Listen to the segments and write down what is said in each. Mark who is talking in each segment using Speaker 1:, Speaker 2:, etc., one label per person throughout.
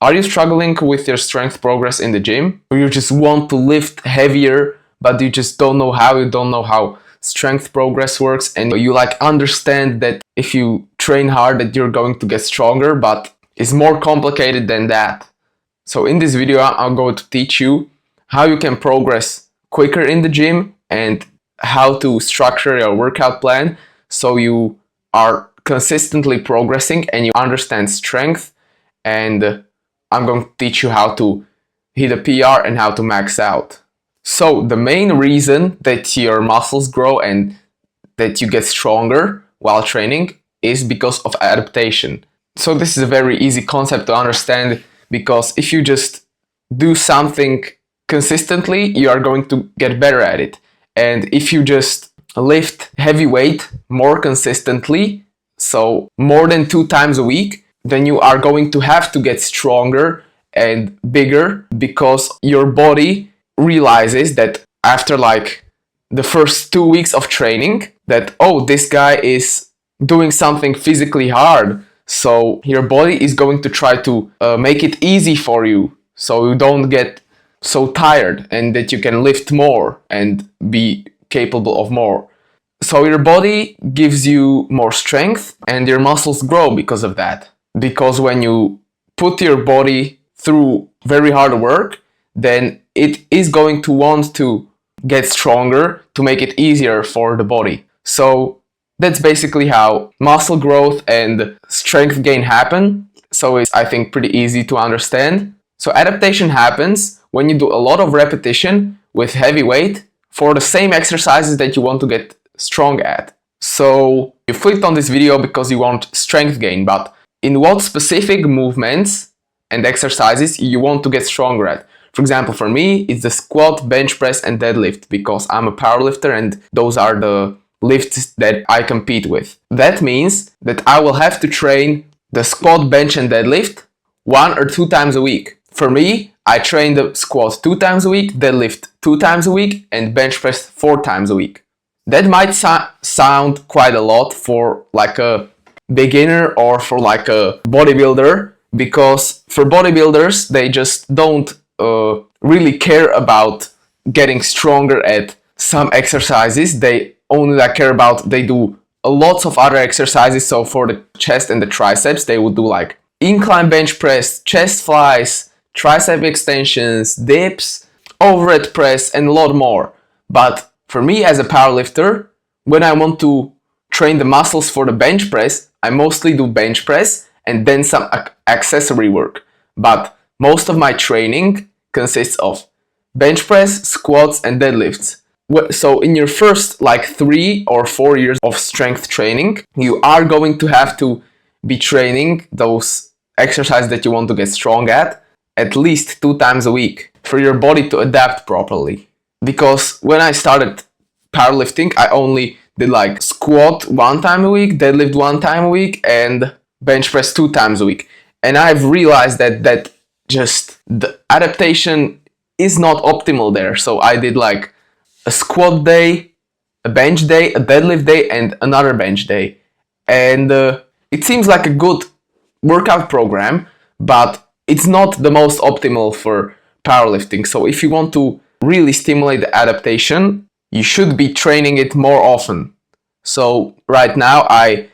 Speaker 1: Are you struggling with your strength progress in the gym? Or you just want to lift heavier, but you just don't know how, you don't know how strength progress works, and you like understand that if you train hard that you're going to get stronger, but it's more complicated than that. So in this video, I'm going to teach you how you can progress quicker in the gym and how to structure your workout plan so you are consistently progressing and you understand strength, and I'm going to teach you how to hit a PR and how to max out. So the main reason that your muscles grow and that you get stronger while training is because of adaptation. So this is a very easy concept to understand, because if you just do something consistently, you are going to get better at it. And if you just lift heavy weight more consistently, so more than 2 times a week, then you are going to have to get stronger and bigger, because your body realizes that after like the first 2 weeks of training that, oh, this guy is doing something physically hard. So your body is going to try to make it easy for you so you don't get so tired and that you can lift more and be capable of more. So your body gives you more strength and your muscles grow because of that. Because when you put your body through very hard work, then it is going to want to get stronger to make it easier for the body. So that's basically how muscle growth and strength gain happen. So it's, I think, pretty easy to understand. So adaptation happens when you do a lot of repetition with heavy weight for the same exercises that you want to get strong at. So you clicked on this video because you want strength gain, but in what specific movements and exercises you want to get stronger at? For example, for me, it's the squat, bench press, and deadlift, because I'm a powerlifter and those are the lifts that I compete with. That means that I will have to train the squat, bench, and deadlift 1 or 2 times a week. For me, I train the squat 2 times a week, deadlift 2 times a week, and bench press 4 times a week. That might sound quite a lot for like a beginner or for like a bodybuilder, because for bodybuilders, they just don't really care about getting stronger at some exercises. They only care about, they do lots of other exercises. So for the chest and the triceps, they would do like incline bench press, chest flies, tricep extensions, dips, overhead press, and a lot more. But for me as a powerlifter, when I want to train the muscles for the bench press, I mostly do bench press and then some accessory work. But most of my training consists of bench press, squats, and deadlifts. So in your first like 3 or 4 years of strength training, you are going to have to be training those exercises that you want to get strong at least 2 times a week for your body to adapt properly. Because when I started powerlifting, I only did like squat 1 time a week, deadlift 1 time a week, and bench press 2 times a week. And I've realized that just the adaptation is not optimal there. So I did like a squat day, a bench day, a deadlift day, and another bench day. And it seems like a good workout program, but it's not the most optimal for powerlifting. So if you want to really stimulate the adaptation, you should be training it more often. So right now I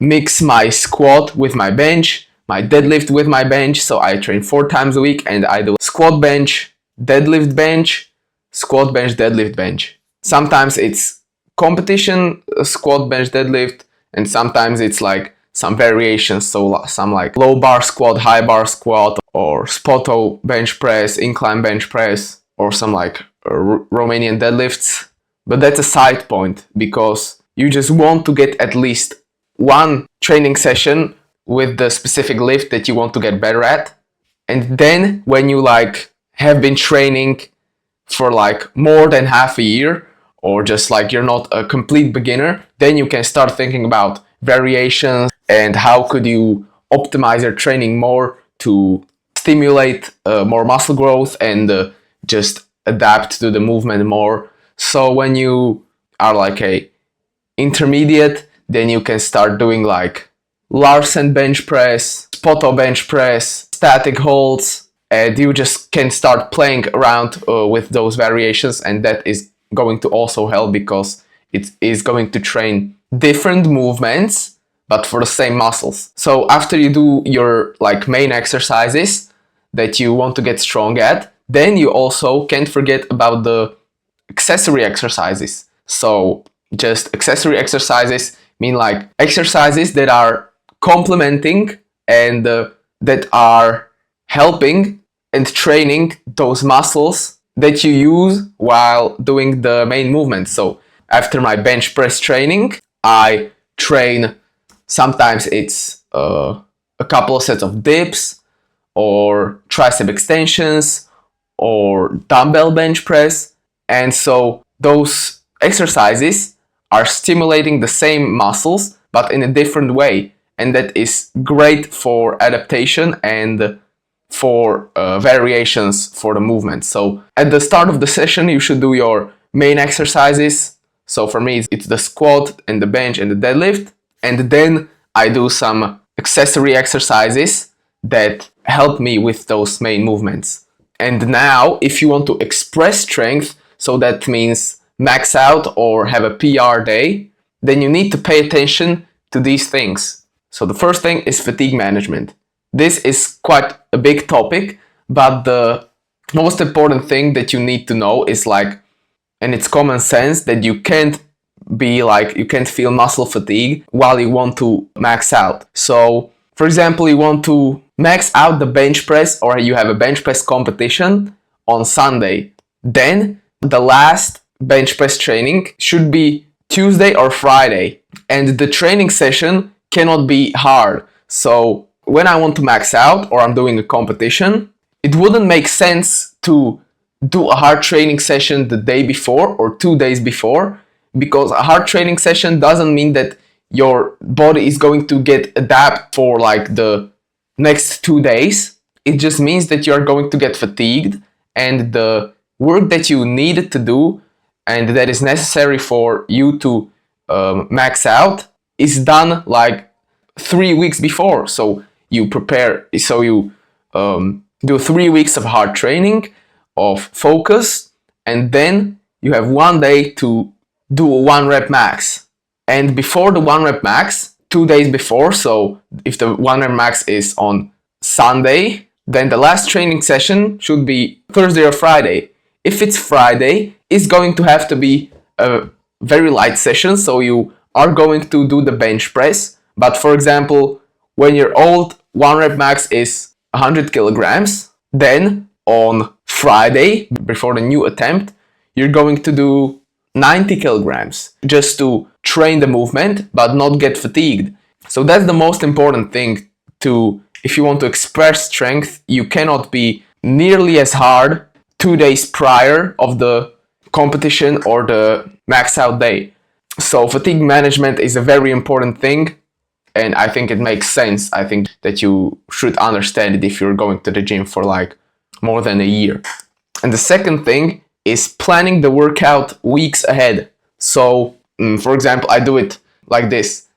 Speaker 1: mix my squat with my bench, my deadlift with my bench. So I train 4 times a week and I do squat bench, deadlift bench, squat bench, deadlift bench. Sometimes it's competition, squat bench, deadlift, and sometimes it's like some variations. So some like low bar squat, high bar squat, or spoto bench press, incline bench press, or some like Romanian deadlifts. But that's a side point, because you just want to get at least 1 training session with the specific lift that you want to get better at. And then when you like have been training for like more than half a year, or just like you're not a complete beginner, then you can start thinking about variations and how could you optimize your training more to stimulate more muscle growth and just adapt to the movement more. So when you are like a intermediate, then you can start doing like Larsen bench press, Spoto bench press, static holds, and you just can start playing around with those variations, and that is going to also help because it is going to train different movements but for the same muscles. So after you do your like main exercises that you want to get strong at, then you also can't forget about the accessory exercises. So just accessory exercises mean like exercises that are complementing and that are helping and training those muscles that you use while doing the main movement. So after my bench press training, I train, sometimes it's a couple of sets of dips or tricep extensions or dumbbell bench press. And so those exercises are stimulating the same muscles but in a different way, and that is great for adaptation and for variations for the movement. So at the start of the session you should do your main exercises. So for me it's the squat and the bench and the deadlift, and then I do some accessory exercises that help me with those main movements. And now if you want to express strength, so that means max out or have a PR day, then you need to pay attention to these things. So the first thing is fatigue management. This is quite a big topic, but the most important thing that you need to know is like, and it's common sense, that you can't feel muscle fatigue while you want to max out. So for example, you want to max out the bench press, or you have a bench press competition on Sunday. Then the last bench press training should be Tuesday or Friday, and the training session cannot be hard. So when I want to max out or I'm doing a competition, it wouldn't make sense to do a hard training session the day before or 2 days before, because a hard training session doesn't mean that your body is going to get adapt for like the next 2 days. It just means that you're going to get fatigued, and the work that you need to do and that is necessary for you to max out is done like 3 weeks before. So you prepare, so you do 3 weeks of hard training, of focus, and then you have 1 day to do a 1 rep max. And before the 1 rep max, 2 days before, so if the 1 rep max is on Sunday, then the last training session should be Thursday or Friday. If it's Friday, it's going to have to be a very light session, so you are going to do the bench press. But for example, when your old 1 rep max is 100 kilograms, then on Friday, before the new attempt, you're going to do 90 kilograms just to train the movement but not get fatigued. So that's the most important thing. If you want to express strength, you cannot be nearly as hard 2 days prior of the competition or the max out day. So fatigue management is a very important thing, and I think it makes sense. I think that you should understand it if you're going to the gym for like more than a year. And the second thing is planning the workout weeks ahead. So for example, I do it like this.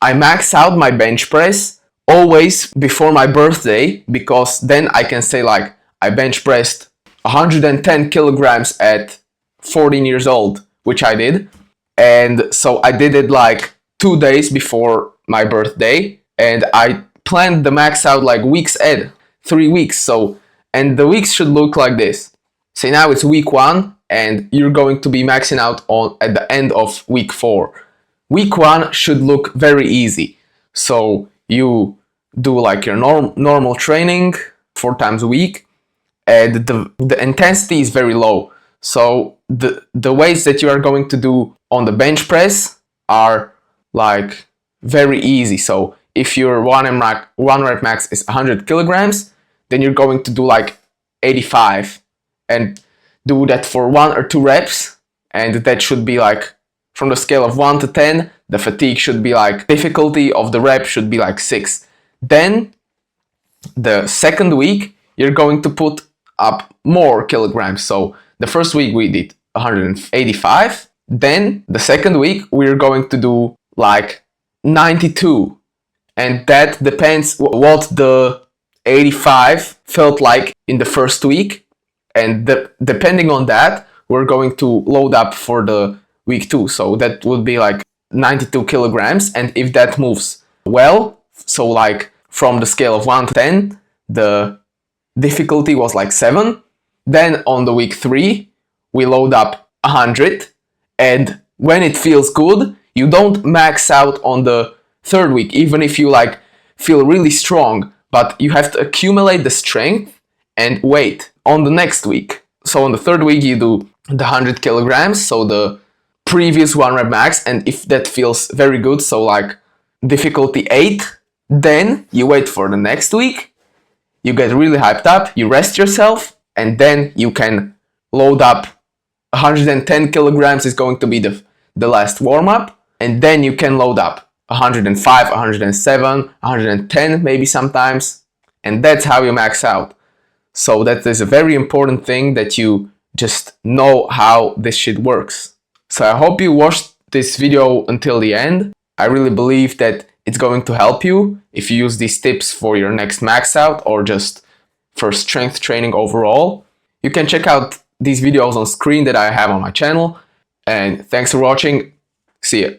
Speaker 1: I max out my bench press always before my birthday, because then I can say like I bench pressed 110 kilograms at 14 years old, which I did. And so I did it like 2 days before my birthday, and I planned the max out like weeks ahead, 3 weeks. So, and the weeks should look like this. Say now it's week 1 and you're going to be maxing out at the end of week 4. Week 1 should look very easy. So you do like your normal training 4 times a week, and the intensity is very low. So the weights that you are going to do on the bench press are like very easy. So if your 1 rep max is 100 kilograms, then you're going to do like 85 and do that for 1 or 2 reps, and that should be like, from the scale of 1 to 10, the fatigue should be like, difficulty of the rep should be like 6. Then the second week you're going to put up more kilograms. So the first week we did 185, then the second week we're going to do like 92, and that depends what the 85 felt like in the first week, and depending on that, we're going to load up for the week 2. So that would be like 92 kilograms, and if that moves well, so like from the scale of 1 to 10, the difficulty was like 7. Then on the week 3, we load up 100, and when it feels good, you don't max out on the 3rd week, even if you like feel really strong, but you have to accumulate the strength and weight on the next week. So on the 3rd week, you do the 100 kilograms, so the previous 1 rep max, and if that feels very good, so like difficulty 8, then you wait for the next week, you get really hyped up, you rest yourself, and then you can load up 110 kilograms is going to be the last warm-up, and then you can load up 105, 107, 110 maybe sometimes, and that's how you max out. So that is a very important thing, that you just know how this shit works. So I hope you watched this video until the end. I really believe that it's going to help you if you use these tips for your next max out or just for strength training overall. You can check out these videos on screen that I have on my channel. And thanks for watching. See ya.